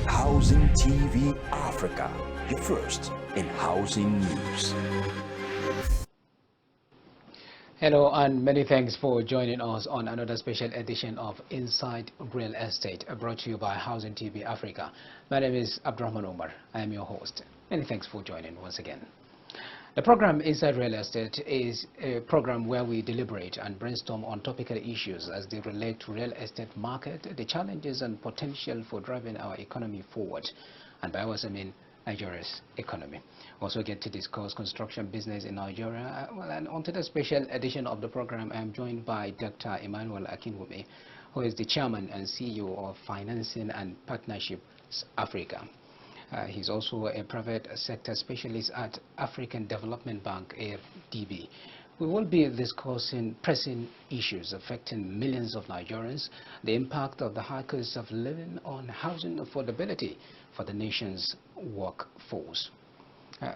Housing TV Africa, your first in housing news. Hello and many thanks for joining us on another special edition of Inside Real Estate, brought to you by Housing TV Africa. My name is Abdurrahman Omar. I am your host. Many thanks for joining once again. The program Inside Real Estate is a program where we deliberate and brainstorm on topical issues as they relate to real estate market, the challenges and potential for driving our economy forward. And by us I mean Nigeria's economy. Also get to discuss construction business in Nigeria. Well, and on to the special edition of the program, I am joined by Dr. Emmanuel Akinwumi, who is the chairman and CEO of Financing and Partnerships Africa. He's also a private sector specialist at African Development Bank, AFDB. We will be discussing pressing issues affecting millions of Nigerians, the impact of the high cost of living on housing affordability for the nation's workforce.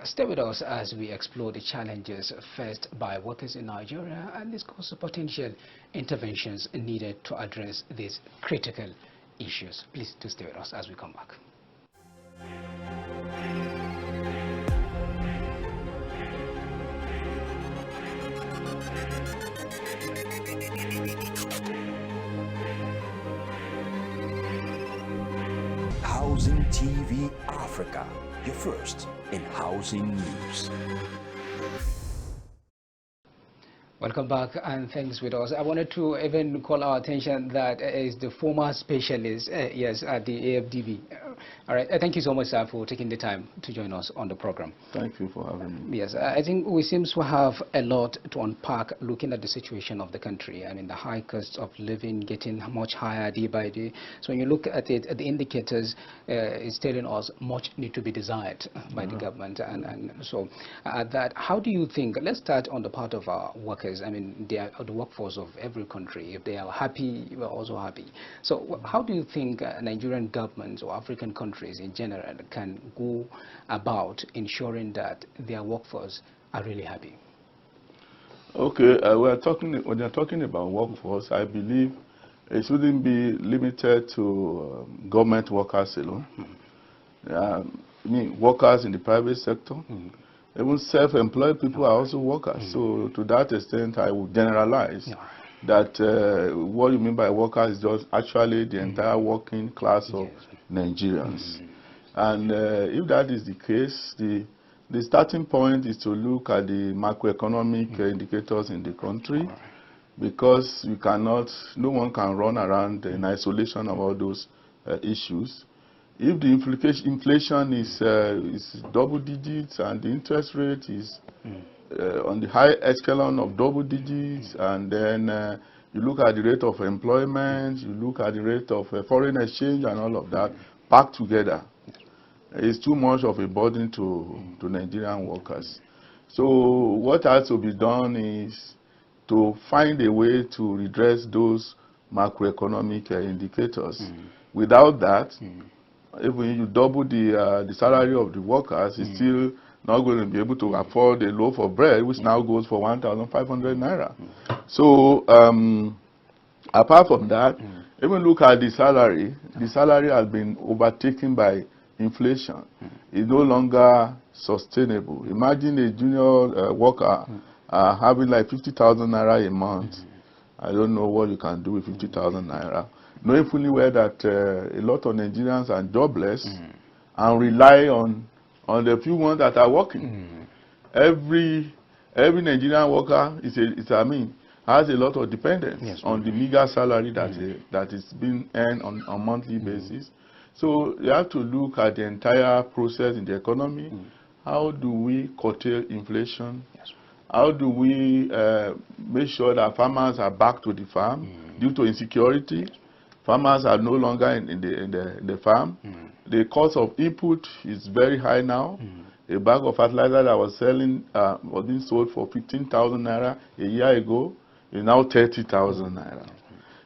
Stay with us as we explore the challenges faced by workers in Nigeria and discuss the potential interventions needed to address these critical issues. Please do stay with us as we come back. Housing TV Africa, your first in housing news. Welcome back and thanks with us. I wanted to even call our attention that is the former specialist, yes, at the AFDB. All right, thank you so much, sir, for taking the time to join us on the program. Thank you for having me. Yes, I think we seem to have a lot to unpack looking at the situation of the country. I mean, the high cost of living getting much higher day by day. So when you look at it, the indicators, it's telling us much need to be desired by the government. And so at that, how do you think, let's start on the part of our workers. I mean, they are the workforce of every country. If they are happy, we're also happy. So how do you think Nigerian governments or African countries in general can go about ensuring that their workforce are really happy? Okay, when you're talking about workforce, I believe it shouldn't be limited to government workers alone. I mean, workers in the private sector. Even self-employed people are also workers. So to that extent, I would generalize that what you mean by workers is just actually the entire working class of Nigerians. And if that is the case, the starting point is to look at the macroeconomic indicators in the country, because you cannot, no one can run around in isolation of all those issues. If the inflation is double digits and the interest rate is on the high echelon of double digits, and then you look at the rate of employment, you look at the rate of foreign exchange and all of that, packed together, it's too much of a burden to Nigerian workers. So what has to be done is to find a way to redress those macroeconomic indicators. Without that, even you double the salary of the workers, it's still not going to be able to afford a loaf of bread, which now goes for 1,500 naira. So apart from that, even look at the salary. The salary has been overtaken by inflation. It's no longer sustainable. Imagine a junior worker having like 50,000 naira a month. I don't know what you can do with 50,000 naira. Knowing fully well that a lot of Nigerians are jobless and rely on the few ones that are working. Every Nigerian worker has a lot of dependence on the meager salary that is being earned on a monthly basis. So you have to look at the entire process in the economy. How do we curtail inflation? How do we make sure that farmers are back to the farm due to insecurity? Farmers are no longer in the farm. The cost of input is very high now. A bag of fertilizer that was being sold for 15,000 naira a year ago is now 30,000 naira.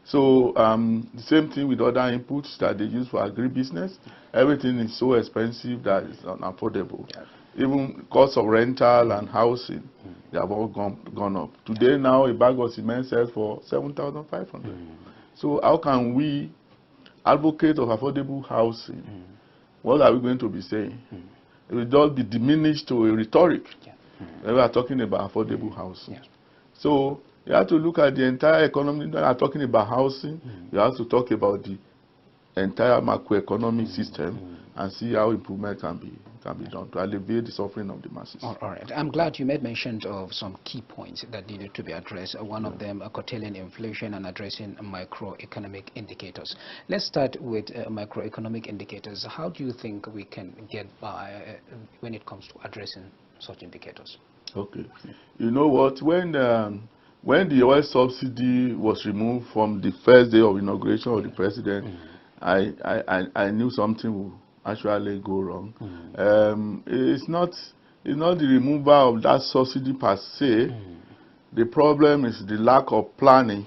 So the same thing with other inputs that they use for agribusiness. Everything is so expensive that it's unaffordable. Even cost of rental and housing They have all gone up. Today now a bag of cement sells for 7,500. So how can we advocate of affordable housing? What are we going to be saying? It will just be diminished to a rhetoric. When we are talking about affordable housing. So you have to look at the entire economy. When you are talking about housing, you have to talk about the entire macroeconomic system and see how improvement can be done to alleviate the suffering of the masses. All right. I'm glad you made mention of some key points that needed to be addressed. One of them, curtailing inflation and addressing microeconomic indicators. Let's start with microeconomic indicators. How do you think we can get by when it comes to addressing such indicators? Okay. You know what? When the oil subsidy was removed from the first day of inauguration of the president, I knew something would actually go wrong. It's not the removal of that subsidy per se. The problem is the lack of planning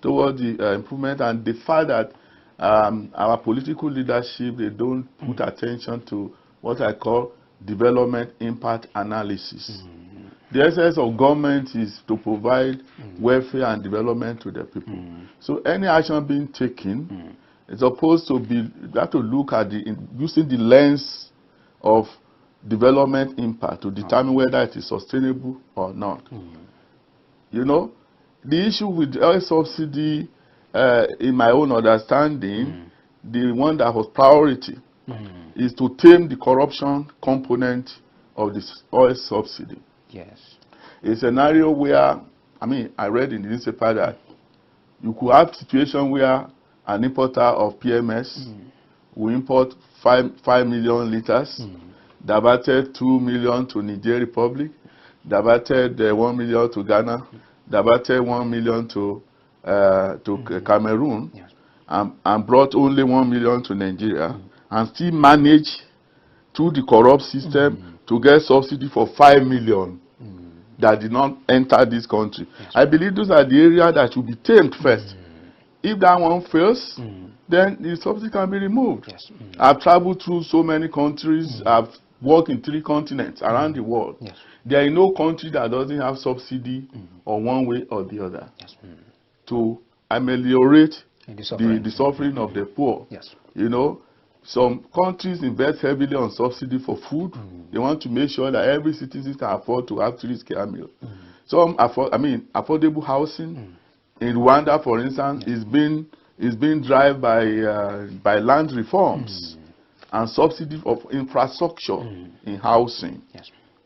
toward the improvement, and the fact that our political leadership, they don't put attention to what I call development impact analysis. The essence of government is to provide welfare and development to the people. So any action being taken is supposed to be that to look at using the lens of development impact to determine whether it is sustainable or not. You know, the issue with oil subsidy, in my own understanding, the one that was priority is to tame the corruption component of this oil subsidy. Yes. A scenario where, I read in the newspaper that you could have a situation where an importer of PMS will import 5 million liters, diverted 2 million to Niger Republic, diverted 1 million to Ghana, diverted 1 million to Cameroon, and brought only 1 million to Nigeria, and still manage through the corrupt system to get subsidy for 5 million that did not enter this country. I believe those are the areas that should be tamed first. If that one fails, then the subsidy can be removed. I've traveled through so many countries. I've worked in 3 continents around the world. There is no country that doesn't have subsidy on one way or the other to ameliorate the suffering of the poor. You know, some countries invest heavily on subsidy for food. They want to make sure that every citizen can afford to have 3 square meals. Some affordable housing in Rwanda, for instance, is being driven by land reforms and subsidy of infrastructure in housing.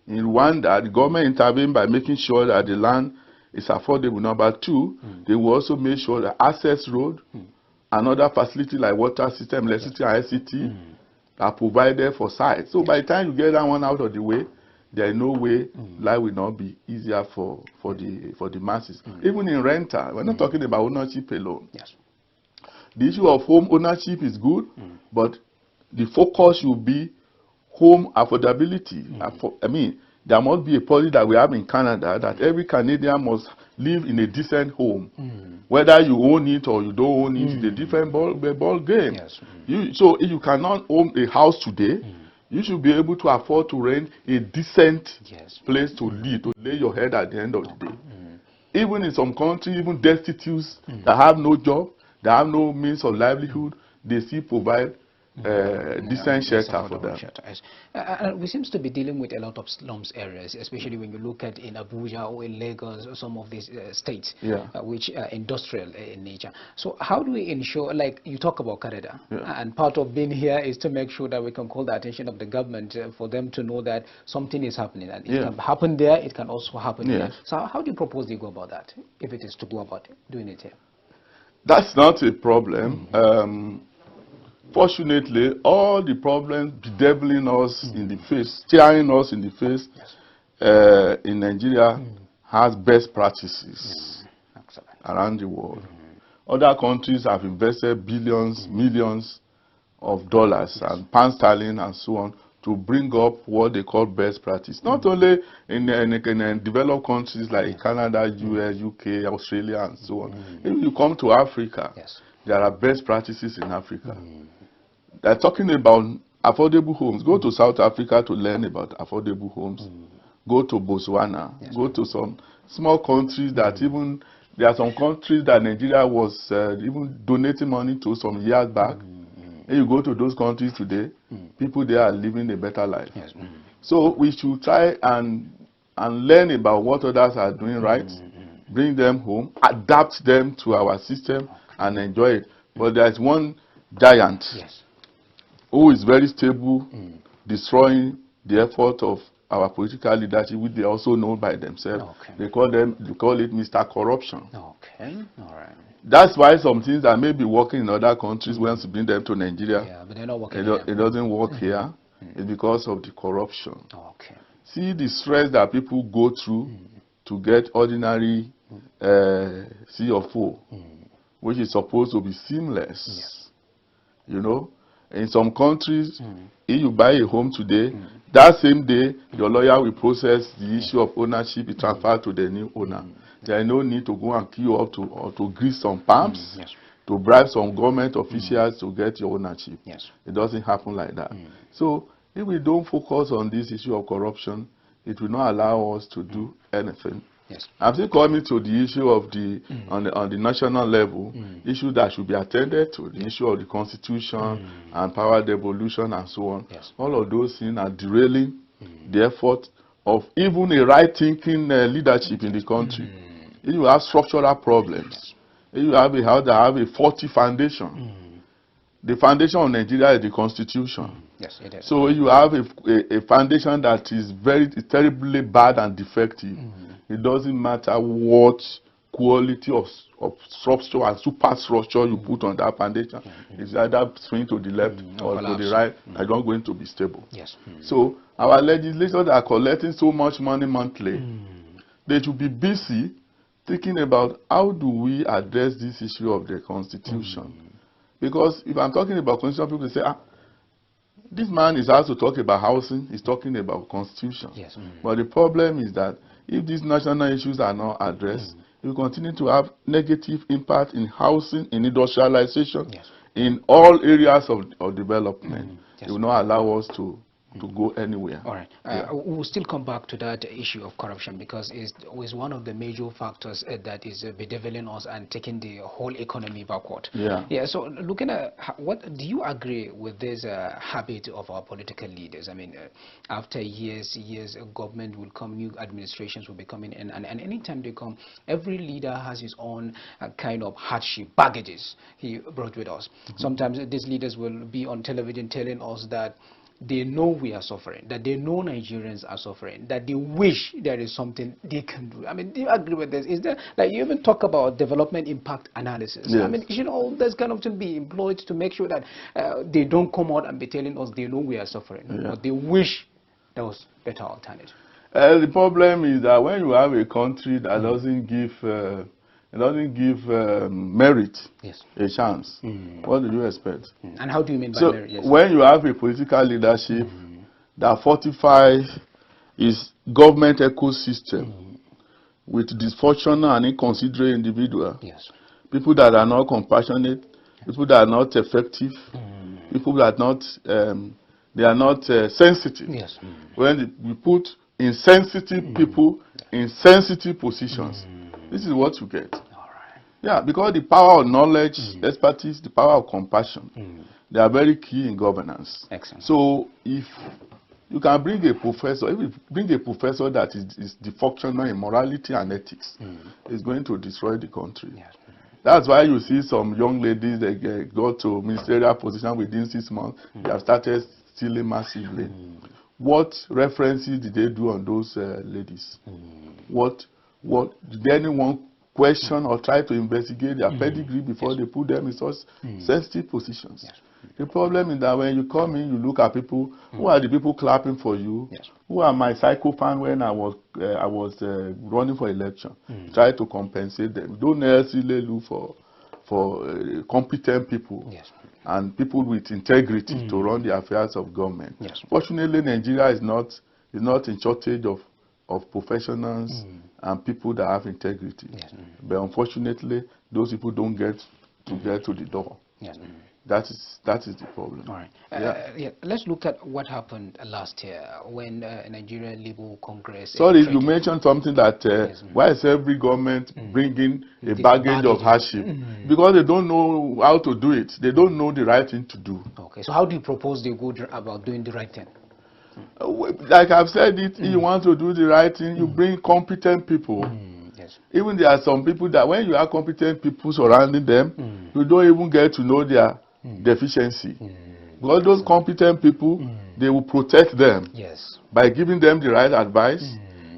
In Rwanda, the government intervened by making sure that the land is affordable. Number 2, they will also make sure that access road and other facilities like water system, electricity, and ICT are provided for sites. So by the time you get that one out of the way, there is no way life will not be easier for the masses. Even in rental, we're not talking about ownership alone. The issue of home ownership is good, but the focus should be home affordability. There must be a policy that we have in Canada that every Canadian must live in a decent home. Whether you own it or you don't own it, it's a different ball game. So if you cannot own a house today, you should be able to afford to rent a decent place to live, to lay your head at the end of the day. Even in some countries, even destitutes that have no job, that have no means of livelihood, they still provide decent shelter for them. We seem to be dealing with a lot of slums areas, especially when you look at in Abuja or in Lagos or some of these states, which are industrial in nature. So how do we ensure, like you talk about Canada, and part of being here is to make sure that we can call the attention of the government for them to know that something is happening, and it can happen there, it can also happen here. So how do you propose they go about that, if it is to go about doing it here? That's not a problem. Fortunately, all the problems bedeviling us in the face, staring us in the face in Nigeria has best practices around the world. Other countries have invested billions, millions of dollars and pound sterling and so on to bring up what they call best practice. Not only in developed countries like Canada, US, UK, Australia, and so on. If you come to Africa, there are best practices in Africa. They're talking about affordable homes. Go to South Africa to learn about affordable homes. go to Botswana, Yes. go to some small countries that even, there are some countries that Nigeria was even donating money to some years back. And you go to those countries today, people there are living a better life. Yes. So we should try and learn about what others are doing right, bring them home, adapt them to our system, and enjoy it. But there is one giant Yes. who is very stable, destroying the effort of our political leadership, which they also know by themselves. Okay. They call it Mr. Corruption. Okay. All right. That's why some things that may be working in other countries, once you bring them to Nigeria, Yeah, but they're not working it doesn't work here. It's because of the corruption. Okay. See the stress that people go through to get ordinary CFO, which is supposed to be seamless. Yes. You know, in some countries, if you buy a home today, that same day, your lawyer will process the issue of ownership, it transferred to the new owner. There is no need to go and queue up to grease some palms, Yes. to bribe some government officials to get your ownership. Yes. It doesn't happen like that. So, if we don't focus on this issue of corruption, it will not allow us to do anything. Yes. I'm still coming to the issue of on the national level, issue that should be attended to, the issue of the constitution and power devolution and so on. Yes. All of those things are derailing the effort of even a right-thinking leadership in the country. If you have structural problems, if you have a house that have a faulty foundation, the foundation of Nigeria is the constitution. Yes, it is. So you have a foundation that is terribly bad and defective. It doesn't matter what quality of structure and superstructure you put on that foundation. It's either swing to the left or to the right. It's not going to be stable. Yes. So our legislators are collecting so much money monthly. They should be busy thinking about how do we address this issue of the constitution. Because if I'm talking about constitution, people say, this man is also talking about housing, he's talking about constitution. Yes. But the problem is that if these national issues are not addressed, we continue to have negative impact in housing, in industrialization, in all areas of development. It will not allow us to go anywhere. All right. We'll still come back to that issue of corruption because it's one of the major factors that is bedeviling us and taking the whole economy backward. Yeah. So looking at what do you agree with this habit of our political leaders? I mean, after years, government will come, new administrations will be coming in, and anytime they come, every leader has his own kind of hardship, baggages he brought with us. Sometimes these leaders will be on television telling us that they know we are suffering, that they know Nigerians are suffering, that they wish there is something they can do. I mean, do you agree with this? Is there, like, you even talk about development impact analysis. Yes. I mean, should all this kind of thing be employed to make sure that they don't come out and be telling us they know we are suffering, but they wish there was better alternative? The problem is that when you have a country that doesn't give merit a chance, what do you expect? And how do you mean by merit? Yes. When you have a political leadership that fortifies its government ecosystem with dysfunctional and inconsiderate individuals, people that are not compassionate, people that are not effective, people that are not they are not sensitive. When we put insensitive people in sensitive positions, this is what you get. Yeah, because the power of knowledge, expertise, the power of compassion, they are very key in governance. Excellent. So if you can bring a professor, if you bring a professor that is dysfunctional in morality and ethics, it's going to destroy the country. That's why you see some young ladies, they go to ministerial position within 6 months, they have started stealing massively. What references did they do on those ladies? What did anyone question or try to investigate their pedigree before they put them in such sensitive positions? The problem is that when you come in, you look at people. Who are the people clapping for you? Who are my psycho fan when I was running for election? Try to compensate them. Don't necessarily look for competent people and people with integrity to run the affairs of government. Fortunately, Nigeria is not in shortage of professionals and people that have integrity. But unfortunately, those people don't get to the door. That is the problem. All right. Yeah. Let's look at what happened last year when Nigerian Labour Congress. Sorry, you mentioned something that Yes, why is every government bringing a baggage of hardship? Because they don't know how to do it. They don't know the right thing to do. Okay. So how do you propose they go about doing the right thing? Like I've said it, if you want to do the right thing, you bring competent people. Yes. Even there are some people that when you have competent people surrounding them, you don't even get to know their deficiency. Because those competent people, they will protect them Yes. by giving them the right advice.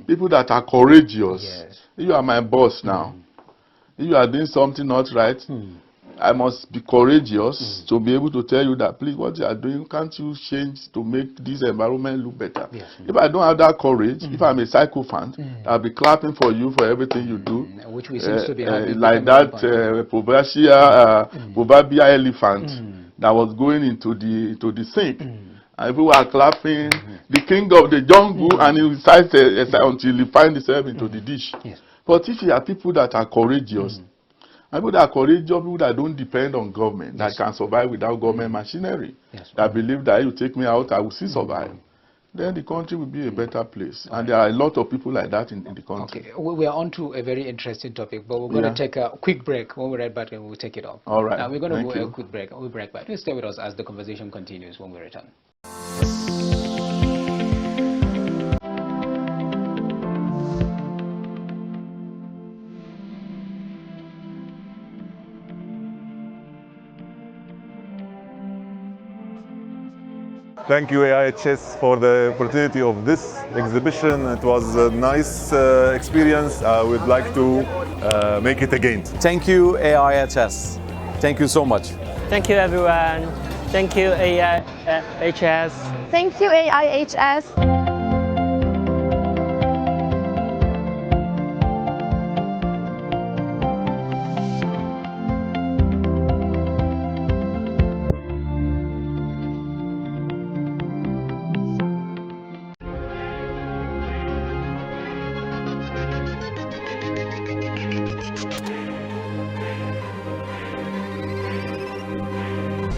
People that are courageous. Yes. You are my boss now. If you are doing something not right, I must be courageous to be able to tell you that, please, what you are doing, can't you change to make this environment look better? Yes. If I don't have that courage, if I'm a sycophant, I'll be clapping for you for everything you do. Which we seem to be having like that proverbial elephant that was going into the sink. And people were clapping, the king of the jungle, and he decides until he finds himself into the dish. Yes. But if you have people that are courageous, people that are courageous, people that don't depend on government, that can survive without government machinery, that believe that if you take me out, I will still survive, then the country will be a better place. And there are a lot of people like that in the country. Okay, we are on to a very interesting topic, but we're going to take a quick break. When we're right back, and we'll take it off. All right. Now we're going to go you. a quick break. We'll break back. Please stay with us as the conversation continues when we return. Thank you, AIHS, for the opportunity of this exhibition. It was a nice experience. I would like to make it again. Thank you, AIHS. Thank you so much. Thank you, everyone. Thank you, AIHS. Thank you, AIHS.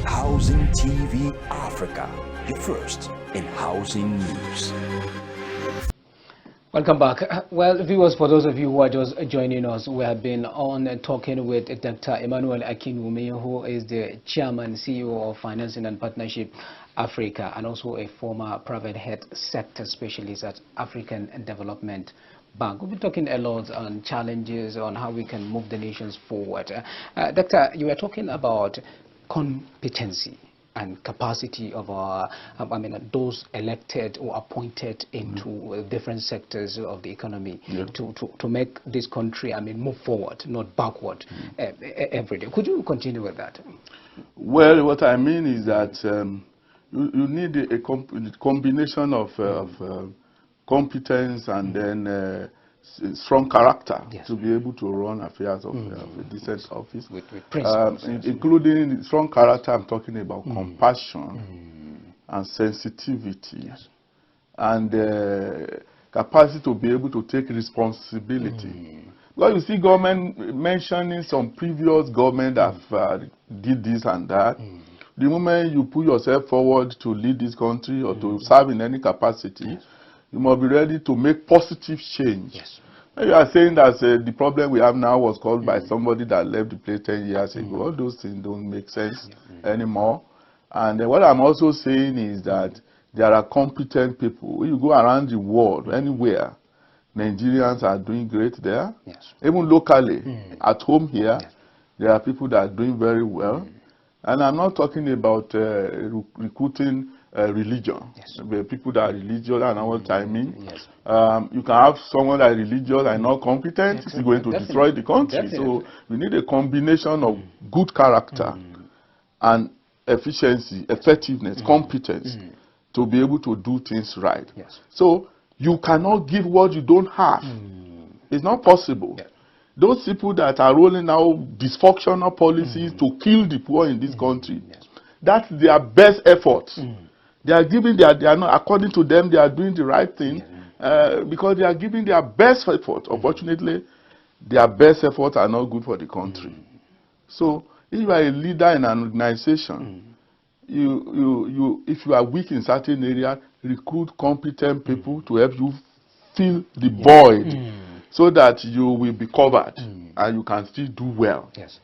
Housing TV Africa, your first in housing news. Welcome back. Well, viewers, for those of you who are just joining us, we have been on talking with Dr. Emmanuel Akinwumi, who is the Chairman, CEO of Financing and Partnership Africa, and also a former private health sector specialist at African Development Bank. We've been talking a lot on challenges, on how we can move the nations forward. Doctor, you were talking about competency and capacity of our, those elected or appointed into different sectors of the economy to make this country, move forward, not backward every day. Could you continue with that? Well, what I mean is that you need a combination of competence and then strong character to be able to run affairs of a decent office. With principles, including strong character, I'm talking about compassion and sensitivity and capacity to be able to take responsibility. Well, you see government mentioning some previous government that did this and that. The moment you put yourself forward to lead this country or to serve in any capacity, you must be ready to make positive change. You are saying that the problem we have now was caused by somebody that left the place 10 years ago. All those things don't make sense anymore. And what I'm also saying is that there are competent people. When you go around the world, anywhere, Nigerians are doing great there. Even locally, at home here, there are people that are doing very well. And I'm not talking about recruiting religion. The people that are religious, I know what I mean. You can have someone that is religious and not competent, it's going to destroy the country. So we need a combination of good character and efficiency, effectiveness, competence to be able to do things right. So you cannot give what you don't have. It's not possible. Those people that are rolling out dysfunctional policies to kill the poor in this country, that's their best effort. They are giving they are not, according to them, they are doing the right thing because they are giving their best effort. Unfortunately, their best efforts are not good for the country. So If you are a leader in an organization, if you are weak in certain areas, recruit competent people to help you fill the void so that you will be covered and you can still do well. Yes.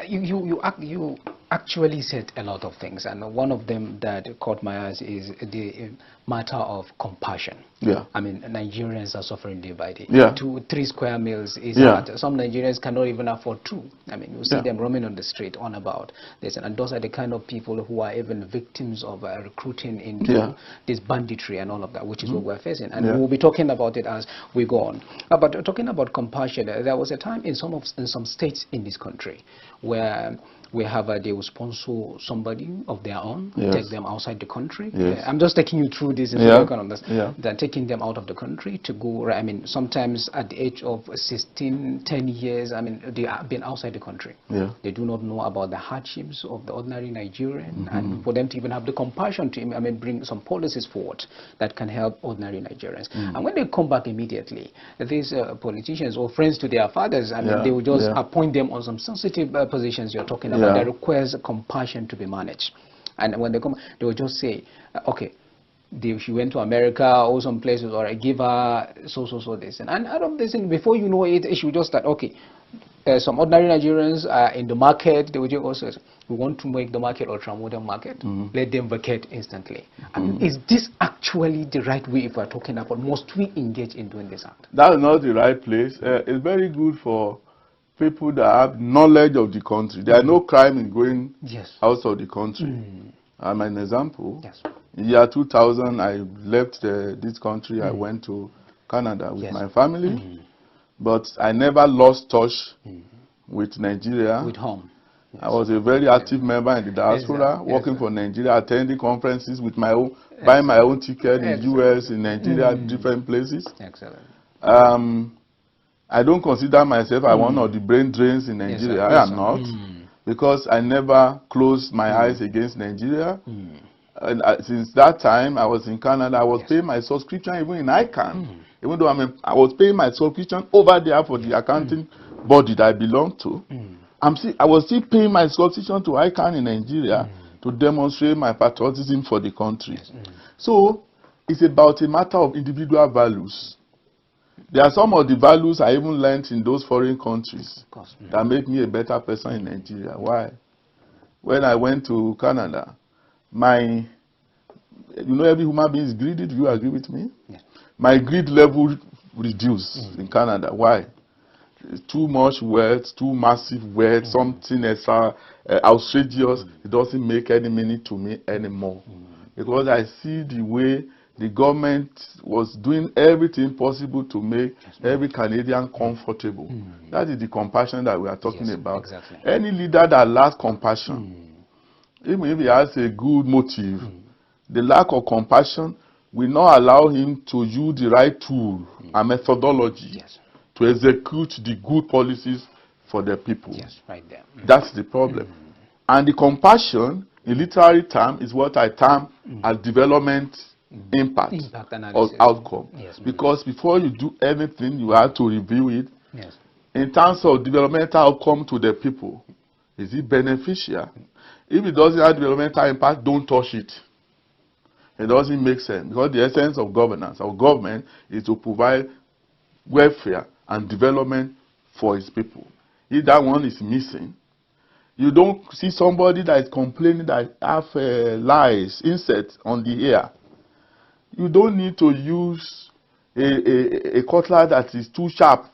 You actually said a lot of things, and one of them that caught my eyes is the matter of compassion. Yeah. I mean, Nigerians are suffering day by day. Yeah. 2-3 square meals is Yeah. hard. Some Nigerians cannot even afford 2. I mean, you see Yeah. them roaming on the street on about this, and those are the kind of people who are even victims of recruiting into this banditry and all of that, which is what we're facing. And we'll be talking about it as we go on. But talking about compassion, there was a time in some states in this country where we have they will sponsor somebody of their own, take them outside the country. I'm just taking you through this, so you can understand. They're taking them out of the country to go. I mean, sometimes at the age of 16, 10 years. I mean, they have been outside the country. They do not know about the hardships of the ordinary Nigerian, and for them to even have the compassion to, I mean, bring some policies forward that can help ordinary Nigerians. And when they come back immediately, these politicians or friends to their fathers, I mean, they will just appoint them on some sensitive positions you're talking about that requires compassion to be managed. And when they come, they will just say, okay, she went to America or some places, or I give her so this. And out of this, and before you know it, she will just start, okay, some ordinary Nigerians are in the market. They will just also say, we want to make the market ultra-modern market. Let them vacate instantly. I mean, is this actually the right way if we're talking about, must we engage in doing this act? That's not the right place. It's very good for people that have knowledge of the country. There are no crime in going out of the country. I'm an example. In the year 2000, I left this country. I went to Canada with my family, but I never lost touch with Nigeria. With home. I was a very active member in the diaspora, working for Nigeria, attending conferences with my own, buying my own ticket in US, in Nigeria, different places. Excellent. I don't consider myself one of the brain drains in Nigeria. I am not, because I never closed my eyes against Nigeria. And since that time, I was in Canada. I was paying my subscription even in ICANN. Even though I was paying my subscription over there for the accounting body that I belong to. I was still paying my subscription to ICANN in Nigeria to demonstrate my patriotism for the country. So it's about a matter of individual values. There are some of the values I even learned in those foreign countries that make me a better person in Nigeria. Why? When I went to Canada, every human being is greedy. Do you agree with me? My greed level reduced in Canada. Why? It's too much wealth, too massive wealth, something extra outrageous. It doesn't make any meaning to me anymore. Because I see the way the government was doing everything possible to make every Canadian comfortable. That is the compassion that we are talking about. Any leader that lacks compassion, even if he has a good motive, the lack of compassion will not allow him to use the right tool and methodology to execute the good policies for the people. That's the problem. And the compassion, in literary term, is what I term as development impact or outcome. Because before you do anything, you have to review it. In terms of developmental outcome to the people, is it beneficial? If it doesn't have developmental impact, don't touch it. It doesn't make sense, because the essence of governance, of government, is to provide welfare and development for its people. If that one is missing, you don't see somebody that is complaining that have lice, insects on the ear. You don't need to use a cutlass that is too sharp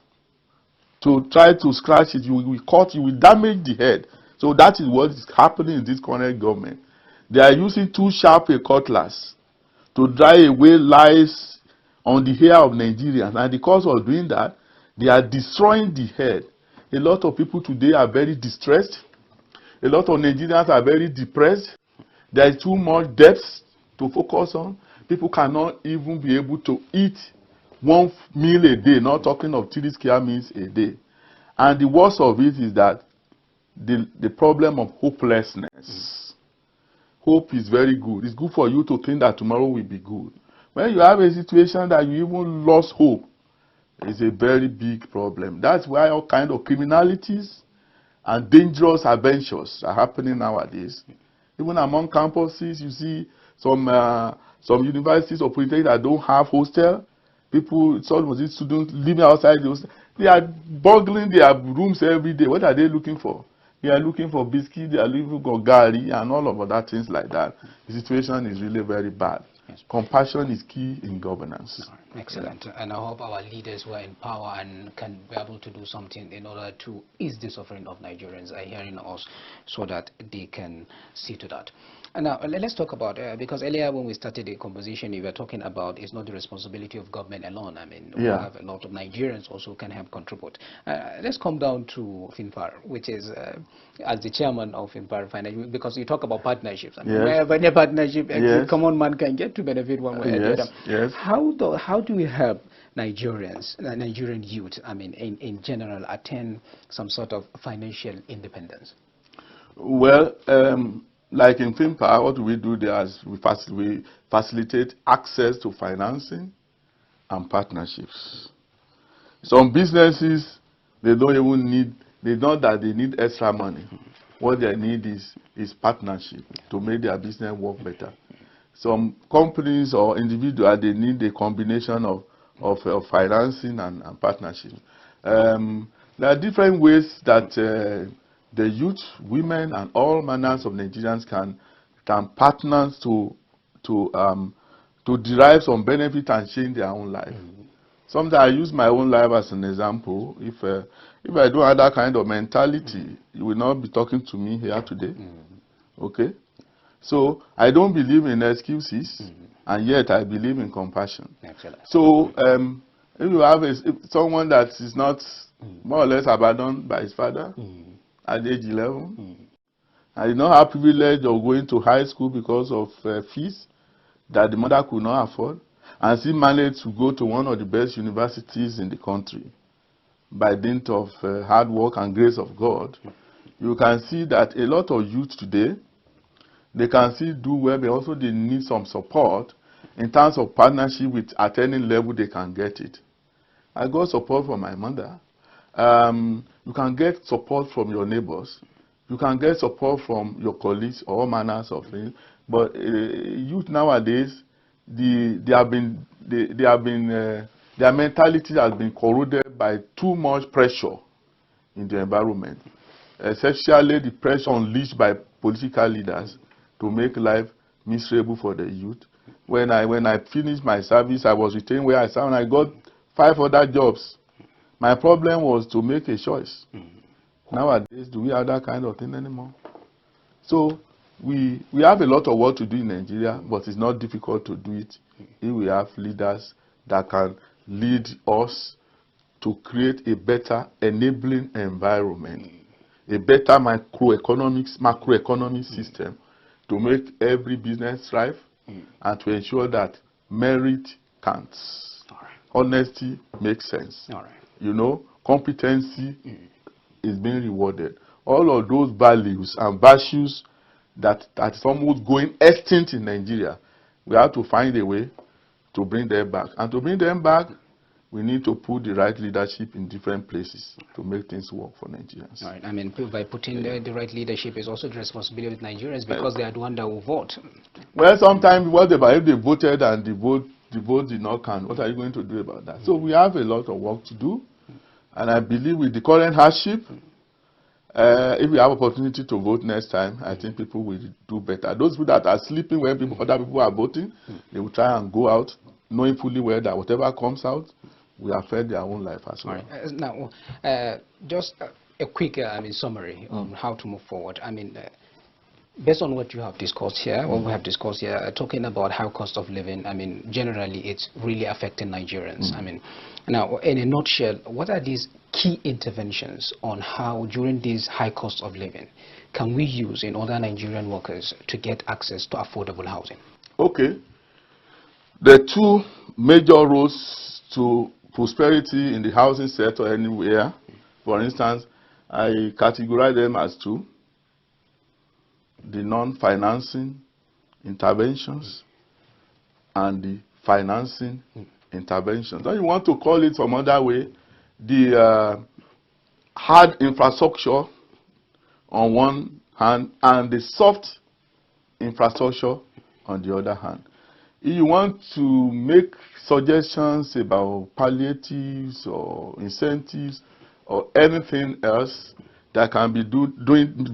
to try to scratch it. You will cut, you will damage the head. So that is what is happening in this current government. They are using too sharp a cutlass to drive away lice on the hair of Nigerians. And because of doing that, they are destroying the head. A lot of people today are very distressed. A lot of Nigerians are very depressed. There is too much debt to focus on. People cannot even be able to eat one meal a day, not talking of 3 square meals a day. And the worst of it is that the problem of hopelessness. Hope is very good. It's good for you to think that tomorrow will be good. When you have a situation that you even lost hope, it's a very big problem. That's why all kinds of criminalities and dangerous adventures are happening nowadays. Even among campuses, you see some universities or polytechnics that don't have hostel. People, some of these students living outside the hostel, they are burgling their rooms every day. What are they looking for? They are looking for biscuits, they are looking for gari, and all of other things like that. The situation is really very bad. Yes. Compassion is key in governance. Excellent. And I hope our leaders who are in power and can be able to do something in order to ease the suffering of Nigerians are hearing us so that they can see to that. And now let's talk about, because earlier when we started the conversation, you were talking about it's not the responsibility of government alone. I mean, we have a lot of Nigerians also can help contribute. Let's come down to FinPar, which is, as the chairman of FinPar Finance, because you talk about partnerships. I mean, wherever a partnership, a common man can get to benefit one way or the other. Yes. How do we help Nigerians, Nigerian youth, I mean, in general, attain some sort of financial independence? Well, like in FinPar, what we do there is we facilitate access to financing and partnerships. Some businesses, they don't even need, they know that they need extra money. What they need is partnership to make their business work better. Some companies or individuals, they need a combination of financing and partnership. There are different ways that the youth, women, and all manners of Nigerians can partner to derive some benefit and change their own life. Sometimes I use my own life as an example. If I don't have that kind of mentality, you will not be talking to me here today. Okay? So I don't believe in excuses, and yet I believe in compassion. Excellent. So if you have someone that is not more or less abandoned by his father at age 11, I did not have privilege of going to high school because of fees that the mother could not afford, and still managed to go to one of the best universities in the country by dint of hard work and grace of God. You can see that a lot of youth today, they can still do well, but also they need some support in terms of partnership with at any level they can get it. I got support from my mother. You can get support from your neighbors. You can get support from your colleagues, all manners of things. But youth nowadays, their mentality has been corroded by too much pressure in the environment, especially the pressure unleashed by political leaders to make life miserable for the youth. When I finished my service, I was retained where I served, and I got 5 other jobs. My problem was to make a choice. Nowadays, do we have that kind of thing anymore? So we have a lot of work to do in Nigeria, but it's not difficult to do it if we have leaders that can lead us to create a better enabling environment, a better macroeconomic system to make every business thrive and to ensure that merit counts. Honesty makes sense. You know, competency is being rewarded. All of those values and virtues that is almost going extinct in Nigeria, we have to find a way to bring them back. And to bring them back, we need to put the right leadership in different places to make things work for Nigerians. Right. I mean, by putting the right leadership is also the responsibility of Nigerians, because they are the ones that will vote. Well, sometimes what about if they voted and the vote did not count? What are you going to do about that? So we have a lot of work to do, and I believe with the current hardship, if we have opportunity to vote next time, I think people will do better. Those people that are sleeping when other people are voting, they will try and go out, knowing fully well that whatever comes out will affect their own life as well. Right. Now, just a quick summary on how to move forward. I mean, based on what you have discussed here, what we have discussed here, talking about how cost of living, I mean, generally it's really affecting Nigerians. I mean, now, in a nutshell, what are these key interventions on how, during this high cost of living, can we use in order Nigerian workers to get access to affordable housing? Okay. The 2 major roads to prosperity in the housing sector anywhere, for instance, I categorize them as 2. The non-financing interventions and the financing interventions. Then you want to call it some other way, the hard infrastructure on one hand and the soft infrastructure on the other hand. If you want to make suggestions about palliatives or incentives or anything else that can be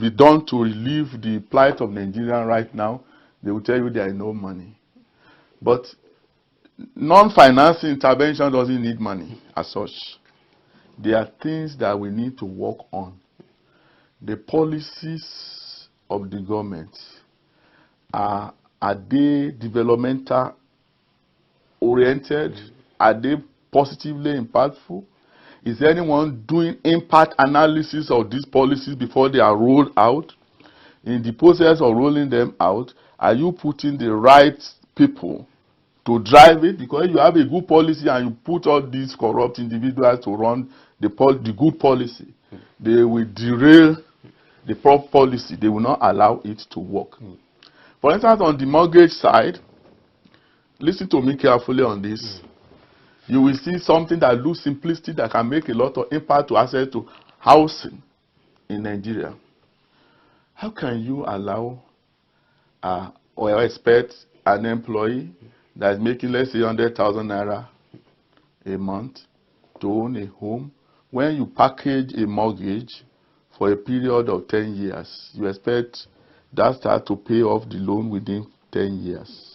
done to relieve the plight of Nigeria right now, they will tell you there is no money. But non-financing intervention doesn't need money as such. There are things that we need to work on. The policies of the government, are they developmental oriented? Are they positively impactful? Is anyone doing impact analysis of these policies before they are rolled out? In the process of rolling them out, are you putting the right people to drive it? Because you have a good policy and you put all these corrupt individuals to run the good policy, they will derail the proper policy. They will not allow it to work. For instance, on the mortgage side, listen to me carefully on this. You will see something that looks simplistic that can make a lot of impact to access to housing in Nigeria. How can you allow or expect an employee that is making, let's say, 100,000 naira a month to own a home when you package a mortgage for a period of 10 years? You expect that start to pay off the loan within 10 years.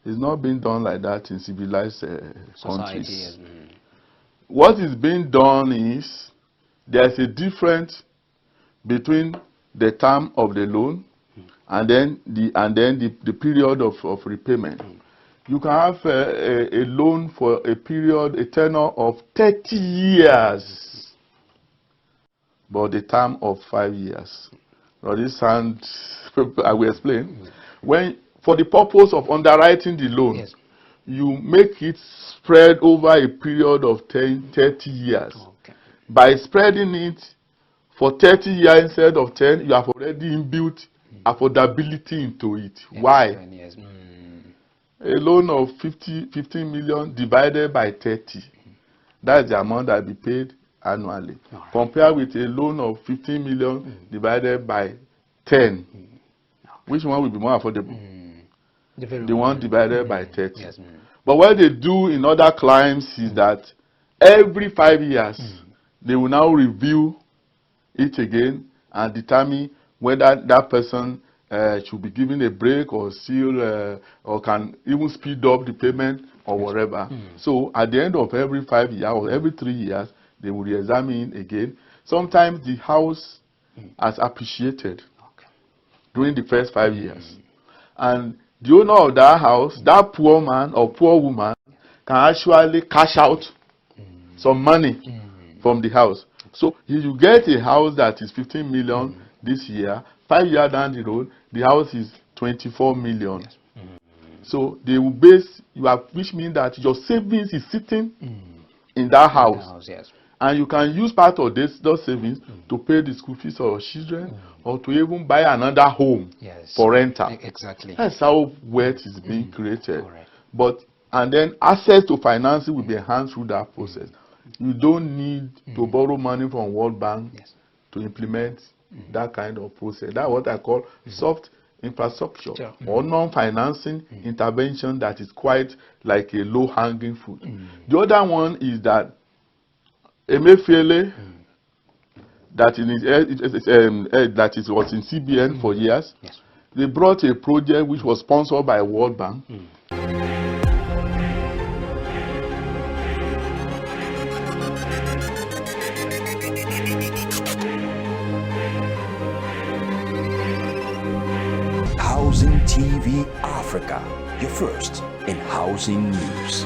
It's not being done like that in civilized countries. What is being done is there's a difference between the term of the loan and then the period of repayment. You can have a loan for a period, a tenure of 30 years, but the term of 5 years. Now this sounds, I will explain. When, for the purpose of underwriting the loan, yes, you make it spread over a period of 30 years. Okay. By spreading it for 30 years instead of 10, you have already inbuilt affordability into it. Yes. Why? Yes. A loan of 15 million divided by 30. That's the amount that will be paid annually. Right. Compared with a loan of 15 million divided by 10. Okay. Which one will be more affordable? The one divided by 30. Yes. But what they do in other climes is that every 5 years, they will now review it again and determine whether that person should be given a break or still or can even speed up the payment or whatever. So at the end of every 5 years or every 3 years, they will re-examine again. Sometimes the house has appreciated during the first 5 years. And the owner of that house, that poor man or poor woman, can actually cash out some money from the house. So if you get a house that is 15 million this year, 5 years down the road, the house is 24 million. Yes. So they will base you up, which means that your savings is sitting in that house. Yes. And you can use part of those savings to pay the school fees of your children or to even buy another home for rental. Exactly. That's how wealth is being created. But and then access to financing will be enhanced through that process. You don't need to borrow money from World Bank to implement that kind of process. That's what I call soft infrastructure or non-financing intervention that is quite like a low-hanging fruit. The other one is that Emefiele, that was in CBN for years, they brought a project which was sponsored by World Bank. Housing TV Africa, your first in housing news.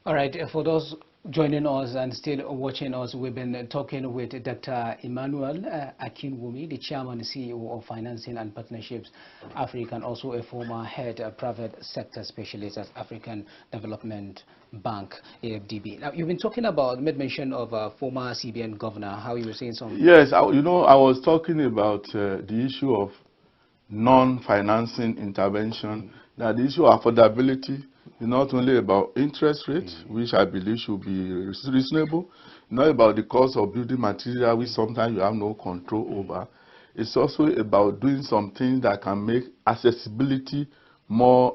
All right, for those joining us and still watching us, we've been talking with Dr. Emmanuel Akinwumi, the Chairman and CEO of Financing and Partnerships Africa, and also a former head private sector specialist at African Development Bank, AFDB. Now, you've been talking about, made mention of former CBN governor, how you were saying something. Yes, I was talking about the issue of non-financing intervention, that the issue of affordability It's not only about interest rate, which I believe should be reasonable, not about the cost of building material, which sometimes you have no control over. It's also about doing some things that can make accessibility more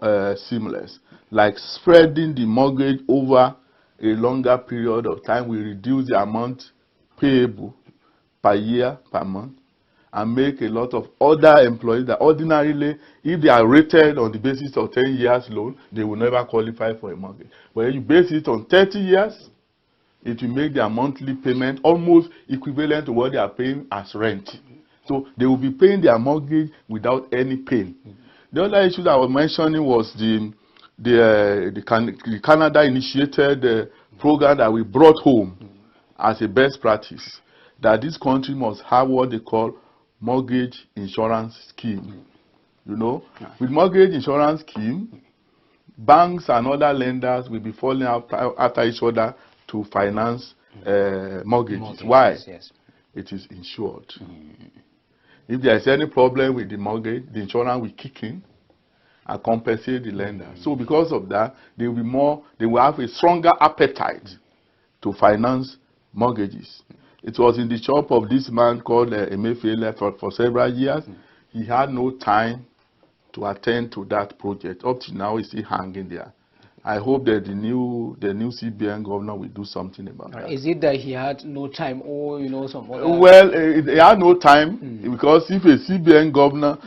seamless, like spreading the mortgage over a longer period of time will reduce the amount payable per year, per month, and make a lot of other employees that ordinarily, if they are rated on the basis of 10 years loan, they will never qualify for a mortgage. But if you base it on 30 years, it will make their monthly payment almost equivalent to what they are paying as rent. So they will be paying their mortgage without any pain. The other issue that I was mentioning was the Canada initiated program that we brought home as a best practice, that this country must have what they call mortgage insurance scheme. You know, with mortgage insurance scheme, banks and other lenders will be falling after each other to finance mortgages. Why? Yes. It is insured. If there is any problem with the mortgage, the insurance will kick in and compensate the lender. So because of that, they will have a stronger appetite to finance mortgages. It was in the shop of this man called Emefiele for several years. He had no time to attend to that project. Up to now, he's still hanging there. I hope that the new CBN governor will do something about that. Is it that he had no time, or some other? Well, he had no time because if a CBN governor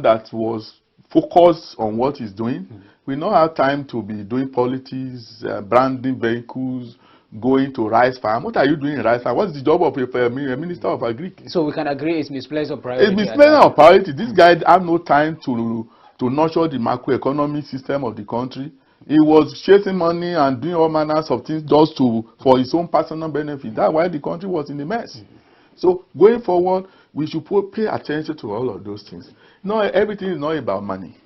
that was focused on what he's doing, we don't have time to be doing politics, branding vehicles, going to rice farm. What are you doing in rice farm? What's the job of a minister of agri? So we can agree it's misplaced of priority. It's misplaced of priority. This guy had no time to nurture the macroeconomic system of the country. He was chasing money and doing all manners of things just for his own personal benefit. That's why the country was in a mess. So going forward, we should pay attention to all of those things. No, everything is not about money.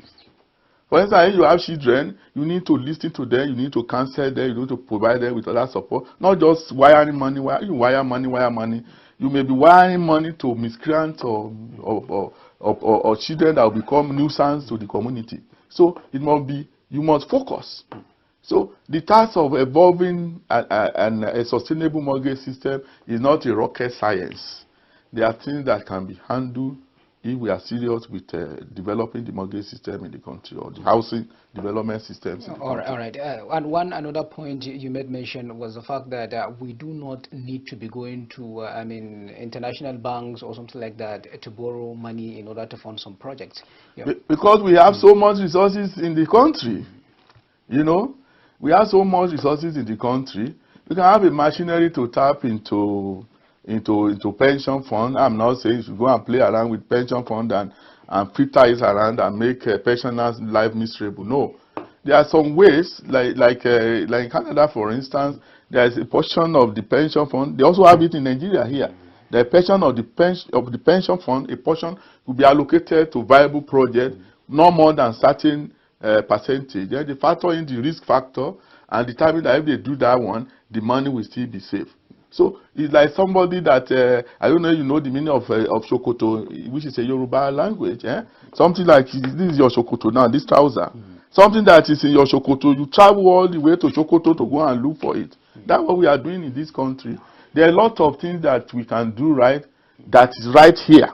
For instance, if you have children, you need to listen to them, you need to counsel them, you need to provide them with other support. Not just wiring money. You wire money. You may be wiring money to miscreants or children that will become nuisance to the community. So you must focus. So the task of evolving a sustainable mortgage system is not a rocket science. There are things that can be handled if we are serious with developing the mortgage system in the country, or the housing development systems in the country. All right. And another point you made mention was the fact that we do not need to be going to, international banks or something like that to borrow money in order to fund some projects. Yeah. Because we have so much resources in the country. You know, we have so much resources in the country. We can have a machinery to tap into pension fund. I'm not saying you should go and play around with pension fund and filter it around and make pensioners' life miserable. No, there are some ways, like in Canada, for instance, there is a portion of the pension fund. They also have it in Nigeria here. The portion of the pension fund, a portion will be allocated to viable projects, no more than certain percentage. Then they factor in the risk factor and determine that if they do that one, the money will still be safe. So it's like somebody that I don't know. You know the meaning of Shokoto, which is a Yoruba language. Something like this is your Shokoto now. This trouser, something that is in your Shokoto. You travel all the way to Shokoto to go and look for it. That's what we are doing in this country. There are a lot of things that we can do right. That is right here.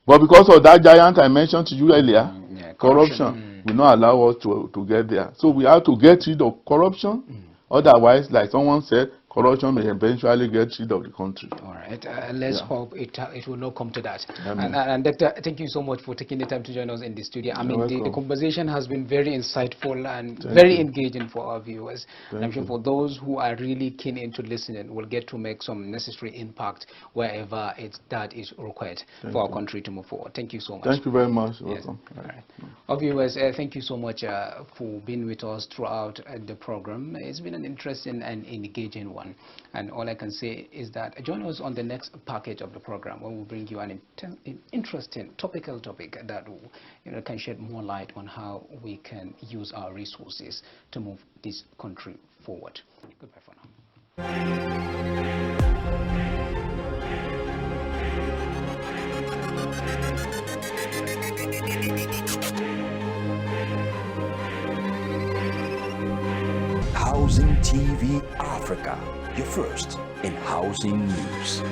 But because of that giant I mentioned to you earlier, corruption will not allow us to get there. So we have to get rid of corruption. Otherwise, like someone said, corruption may eventually get rid of the country. All right. Let's hope it will not come to that. And Doctor, thank you so much for taking the time to join us in the studio. I mean, the conversation has been very insightful and very engaging for our viewers. And I'm sure for those who are really keen into listening, will get to make some necessary impact wherever that is required for our country to move forward. Thank you so much. Thank you very much. Yes. Welcome. All right. Our viewers, thank you so much for being with us throughout the program. It's been an interesting and engaging one. And all I can say is that join us on the next package of the program, where we'll bring you an interesting topical topic that can shed more light on how we can use our resources to move this country forward. Goodbye for now. TV Africa, your first in housing news.